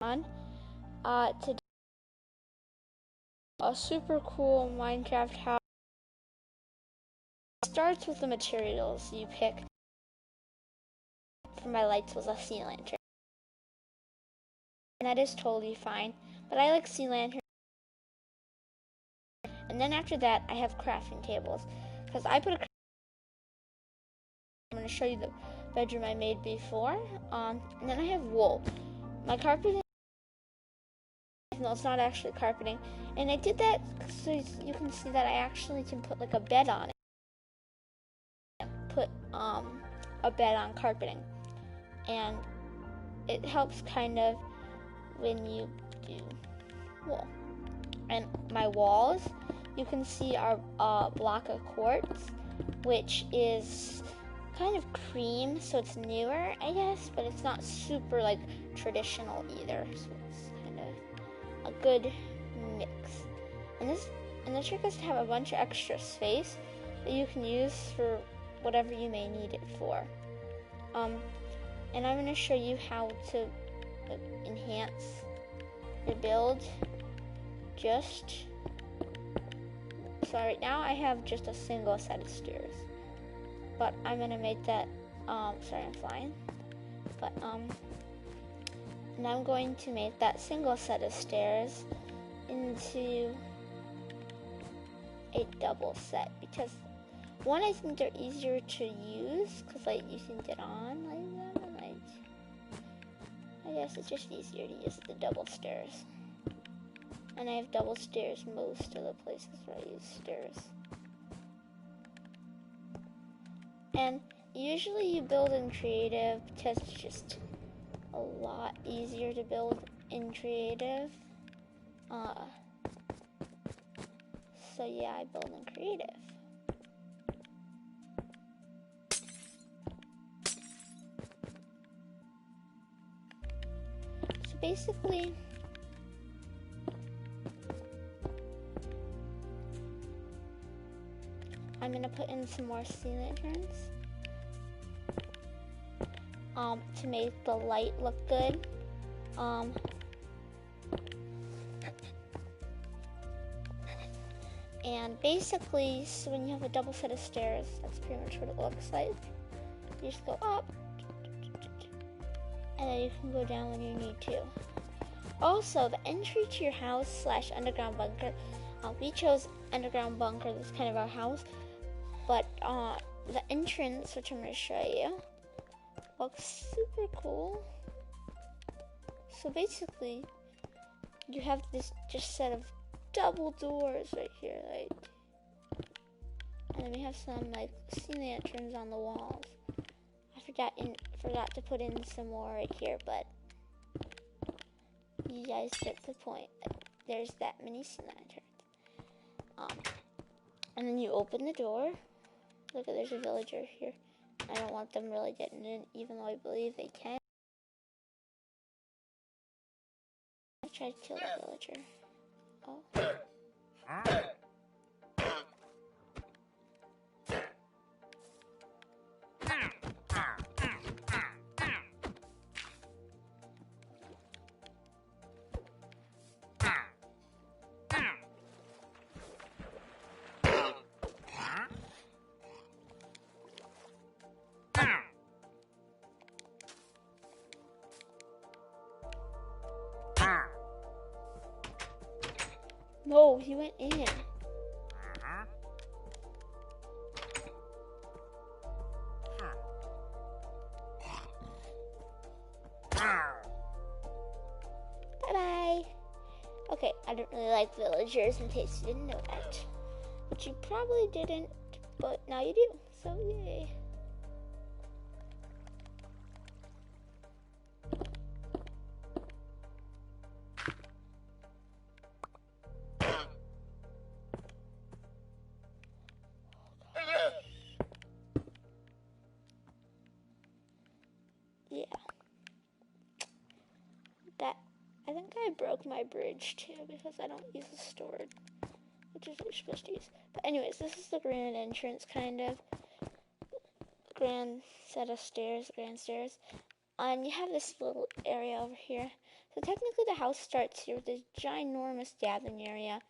on today a super cool Minecraft house. It starts with the materials you pick. For my lights was a sea lantern, and that is totally fine, but I like sea lantern. And then after that I have crafting tables, because I put a I'm going to show you the bedroom I made before, and then I have wool. My carpeting, no, it's not actually carpeting, and I did that so you can see that I actually can put like a bed on it. Put a bed on carpeting, and it helps kind of when you do wool. And my walls, you can see are a block of quartz, which is kind of cream, so it's newer, I guess, but it's not super like traditional either, so it's kind of a good mix. And the trick is to have a bunch of extra space that you can use for whatever you may need it for. And I'm going to show you how to enhance your build. So right now I have just a single set of stairs, but I'm going to make that, sorry, I'm flying, but, and I'm going to make that single set of stairs into a double set, because one, I think they're easier to use, because like you can get on like that, and like, I guess it's just easier to use the double stairs. And I have double stairs most of the places where I use stairs. And usually you build in creative because it's just a lot easier to build in creative. So yeah, I build in creative. So basically, I'm gonna put in some more sea lanterns to make the light look good. And basically, so when you have a double set of stairs, that's pretty much what it looks like. You just go up, and then you can go down when you need to. Also, the entry to your house / underground bunker, we chose underground bunker, that's kind of our house, but the entrance, which I'm going to show you, looks super cool. So basically, you have this just set of double doors right here, like, and then we have some like sea lanterns on the walls. I forgot to put in some more right here, but you guys get the point. There's that many sea lanterns. And then you open the door. Look, there's a villager here. I don't want them really getting in, even though I believe they can. I tried to kill the villager. Oh. No, he went in. Bye-bye. Okay, I don't really like villagers, in case you didn't know that. But you probably didn't, but now you do, so yay. Yeah. I think I broke my bridge too, because I don't use a sword, which is what you're supposed to use. But anyways, this is the grand entrance, kind of. Grand set of stairs, grand stairs. And you have this little area over here. So technically the house starts here with this ginormous gathering area.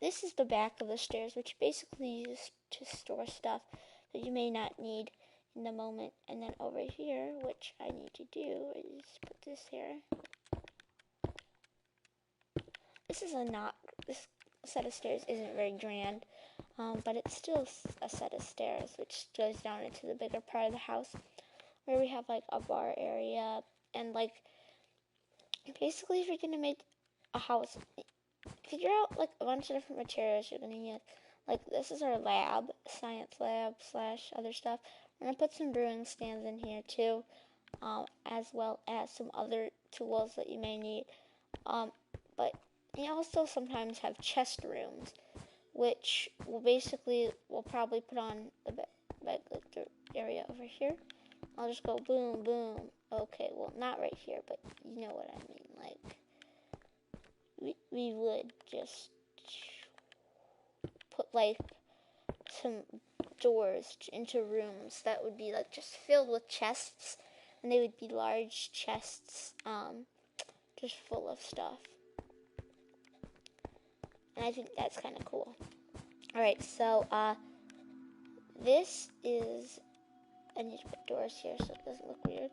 This is the back of the stairs, which you basically use to store stuff that you may not need in the moment. And then over here, which I need to do, is put this here. This set of stairs isn't very grand, but it's still a set of stairs, which goes down into the bigger part of the house, where we have like a bar area, and like, basically if you're gonna make a house, figure out like a bunch of different materials you're gonna need. Like this is our lab, science lab / other stuff. I'm gonna put some brewing stands in here too, as well as some other tools that you may need. But you also sometimes have chest rooms, which we'll probably put on the bed, like the area over here. I'll just go boom, boom. Okay, well, not right here, but you know what I mean. Like, we would just put like some doors into rooms that would be like just filled with chests, and they would be large chests, just full of stuff. And I think that's kind of cool. Alright, so, this is, I need to put doors here so it doesn't look weird.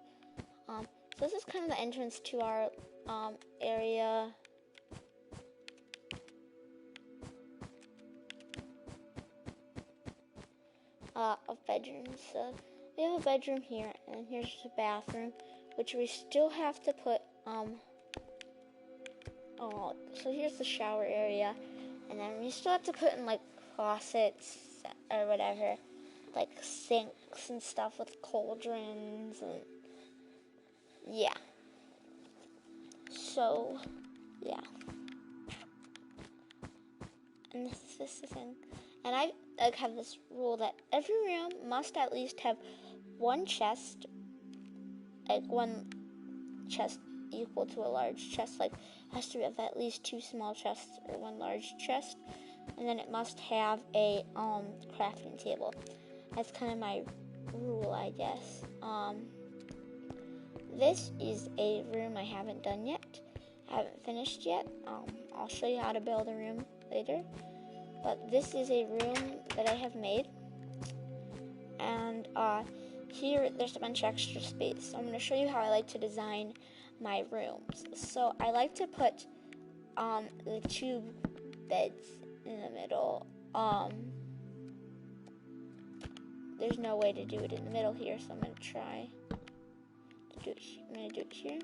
So this is kind of the entrance to our, area. Of bedrooms. So we have a bedroom here, and here's the bathroom, which we still have to put, so here's the shower area, and then we still have to put in like faucets or whatever, like sinks and stuff with cauldrons, and yeah. So, yeah. And this is the thing. And I have this rule that every room must at least have one chest, like one chest equal to a large chest, like has to have at least 2 small chests or 1 large chest, and then it must have a crafting table. That's kind of my rule, I guess. This is a room I haven't done yet. I haven't finished yet. I'll show you how to build a room later. But this is a room that I have made. And here there's a bunch of extra space. So I'm going to show you how I like to design my rooms. So I like to put the 2 beds in the middle. There's no way to do it in the middle here, so I'm going to try to do it. I'm going to do it here.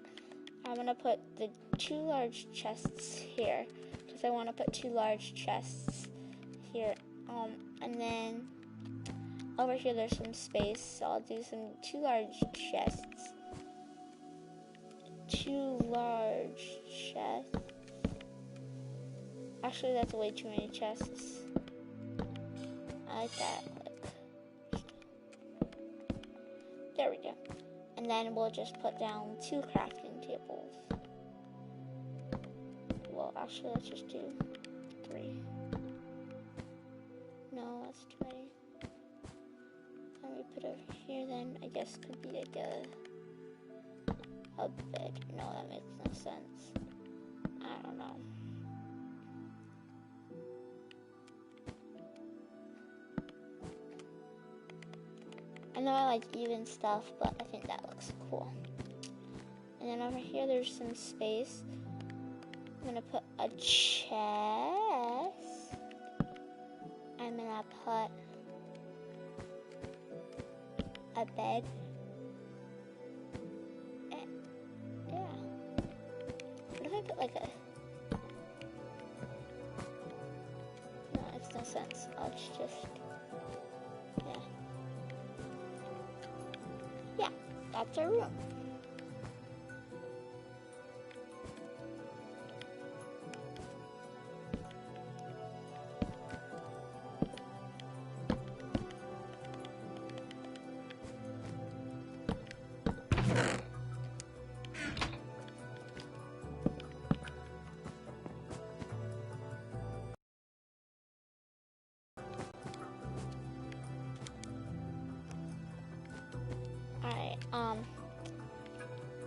I'm going to put the 2 large chests here, because I want to put 2 large chests here. And then over here there's some space, so I'll do some 2 large chests. 2 large chests. Actually, that's way too many chests. I like that. There we go. And then we'll just put down 2 crafting tables. Well, actually, let's just do 3. No, that's too many. Let me put over here then. I guess could be like a bed. No, that makes no sense. I don't know. I know I like even stuff, but I think that looks cool. And then over here there's some space. I'm gonna put a chest. I'm gonna put a bed. And, yeah. What if I put like a... No, it makes no sense. I'll just... Yeah. Yeah, that's our room. Alright,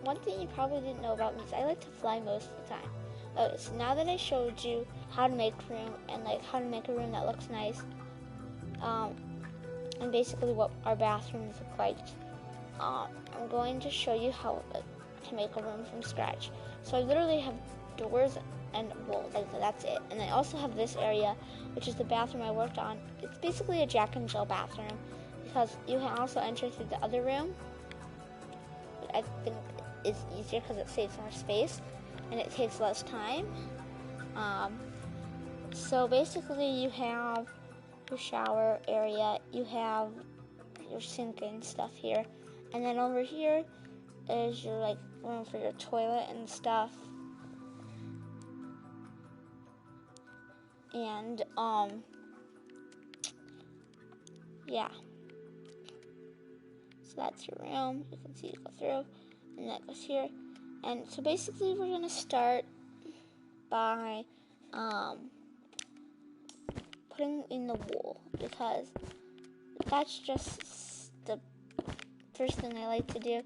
one thing you probably didn't know about me is I like to fly most of the time. Okay, so now that I showed you how to make room and like how to make a room that looks nice, and basically what our bathrooms look like, I'm going to show you how to make a room from scratch. So I literally have doors and walls, like that's it. And I also have this area, which is the bathroom I worked on. It's basically a Jack and Jill bathroom because you can also enter through the other room. But I think it's easier because it saves more space and it takes less time. So basically you have your shower area, you have your sink and stuff here, and then over here is your like room for your toilet and stuff. And yeah, so that's your room. You can see you go through, and that goes here. And so basically we're gonna start by putting in the wool, because that's just the first thing I like to do.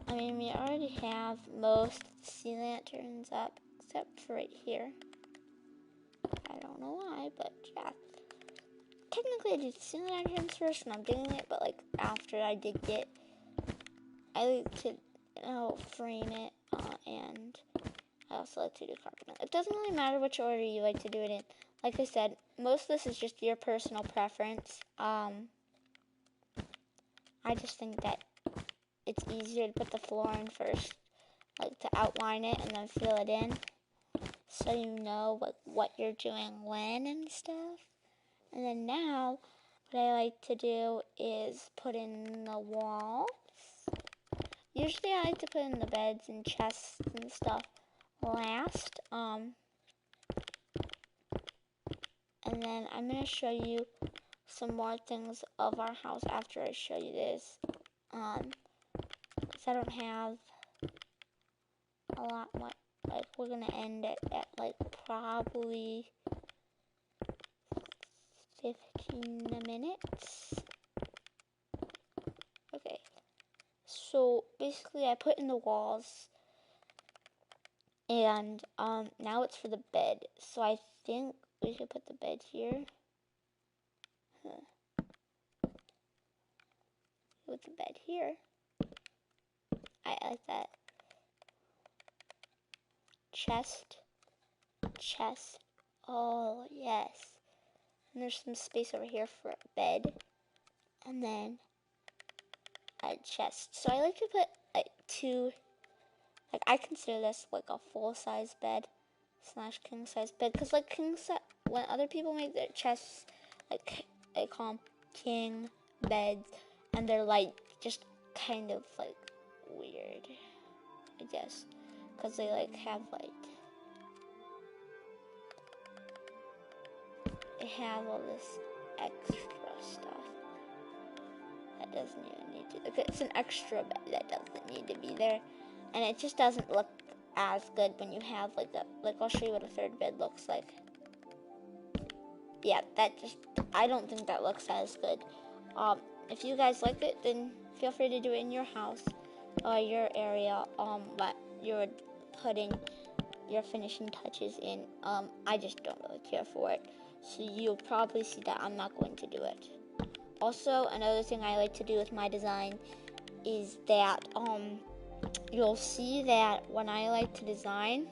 I mean, we already have most sea lanterns up, except for right here. I don't know why, but yeah. Technically, I did sea lanterns first when I'm digging it, but like after I digged it, I like to frame it, and I also like to do carpeting. It doesn't really matter which order you like to do it in. Like I said, most of this is just your personal preference. I just think that it's easier to put the floor in first, like to outline it and then fill it in, so you know what you're doing when and stuff. And then now, what I like to do is put in the walls. Usually I like to put in the beds and chests and stuff last. And then I'm going to show you some more things of our house after I show you this. Because I don't have a lot more. Like, we're going to end it at like probably 15 minutes. Okay. So basically I put in the walls, and now it's for the bed. So I think we should put the bed here. Put the bed here. I like that. Chest. Oh yes. And there's some space over here for a bed, and then a chest. So I like to put like two. Like, I consider this like a full-size bed / king-size bed, because like when other people make their chests, like they call them king beds, and they're like just kind of like weird, I guess, because they like have like all this extra stuff that doesn't even need to. Like, it's an extra bed that doesn't need to be there. And it just doesn't look as good when you have like I'll show you what a third bed looks like. Yeah, I don't think that looks as good. If you guys like it, then feel free to do it in your house or your area, but you're putting your finishing touches in. I just don't really care for it. So you'll probably see that I'm not going to do it. Also, another thing I like to do with my design is that, you'll see that when I like to design,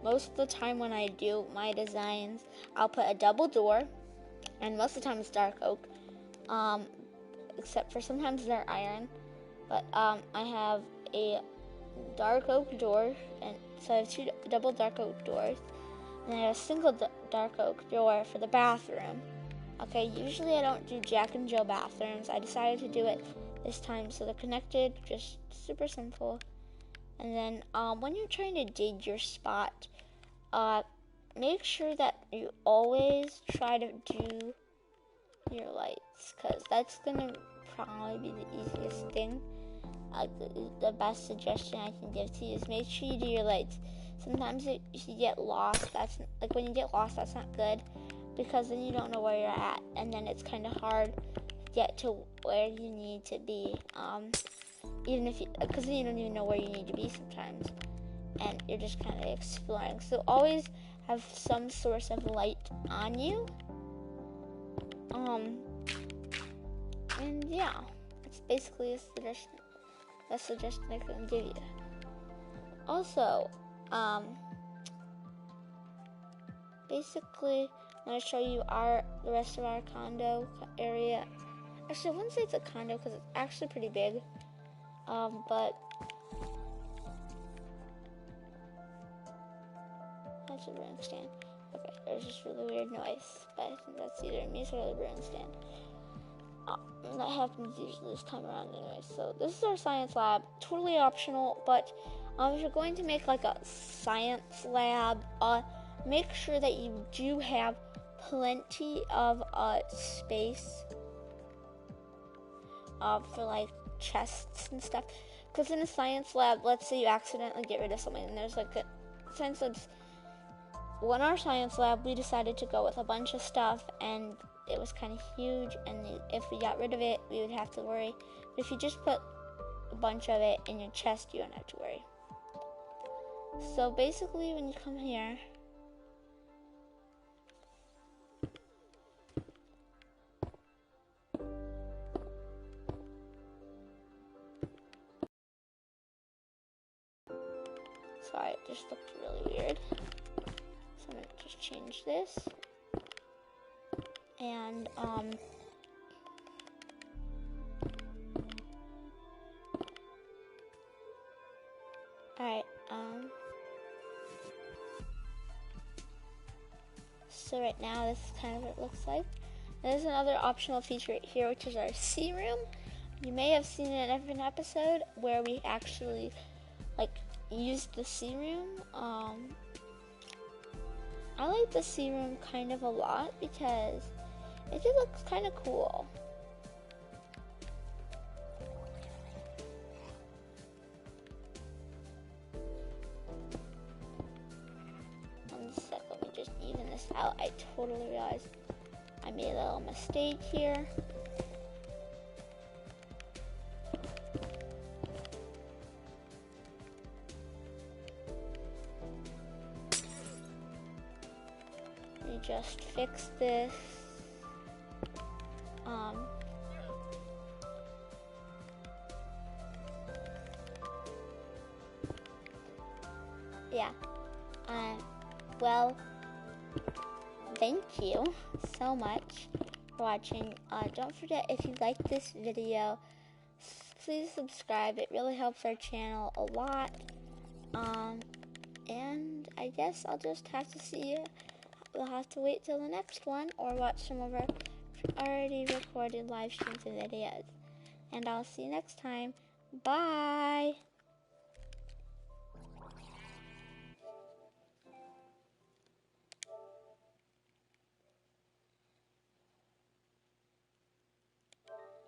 most of the time when I do my designs, I'll put a double door, and most of the time it's dark oak, except for sometimes they're iron, but I have a dark oak door, and so I have two double dark oak doors, and I have a single dark oak door for the bathroom. Okay, usually I don't do Jack and Jill bathrooms. I decided to do it this time so they're connected, just super simple. And then when you're trying to dig your spot, make sure that you always try to do your lights, because that's gonna probably be the easiest thing. The best suggestion I can give to you is make sure you do your lights. Sometimes if you get lost, that's like when you get lost, that's not good, because then you don't know where you're at, and then it's kind of hard to get to where you need to be. even if because you don't even know where you need to be sometimes, and you're just kind of exploring. So always have some source of light on you. And yeah, it's basically a suggestion I can give you. Also, basically, I'm going to show you the rest of our condo area. Actually, I wouldn't say it's a condo because it's actually pretty big. But that's a broom stand. Okay, there's this really weird noise, but I think that's either music or the broom stand. That happens usually this time around anyway. So this is our science lab, totally optional, but if you're going to make like a science lab, make sure that you do have plenty of space for like chests and stuff. Because in a science lab, let's say you accidentally get rid of something, and there's like a science labs. When our science lab, we decided to go with a bunch of stuff, and it was kind of huge, and if we got rid of it, we would have to worry. But if you just put a bunch of it in your chest, you don't have to worry. So basically, when you come here, sorry, it just looked really weird. So I'm gonna just change this. And alright, so right now this is kind of what it looks like. There's another optional feature right here, which is our sea room. You may have seen it in an episode where we actually like used the sea room. I like the sea room kind of a lot because it just looks kind of cool. One sec, let me just even this out. I totally realized I made a little mistake here. Let me just fix this. Yeah. Well, thank you so much for watching. Don't forget, if you like this video, please subscribe. It really helps our channel a lot. And I guess I'll just have to see you. We'll have to wait till the next one or watch some of our already recorded live streams and videos. And I'll see you next time. Bye!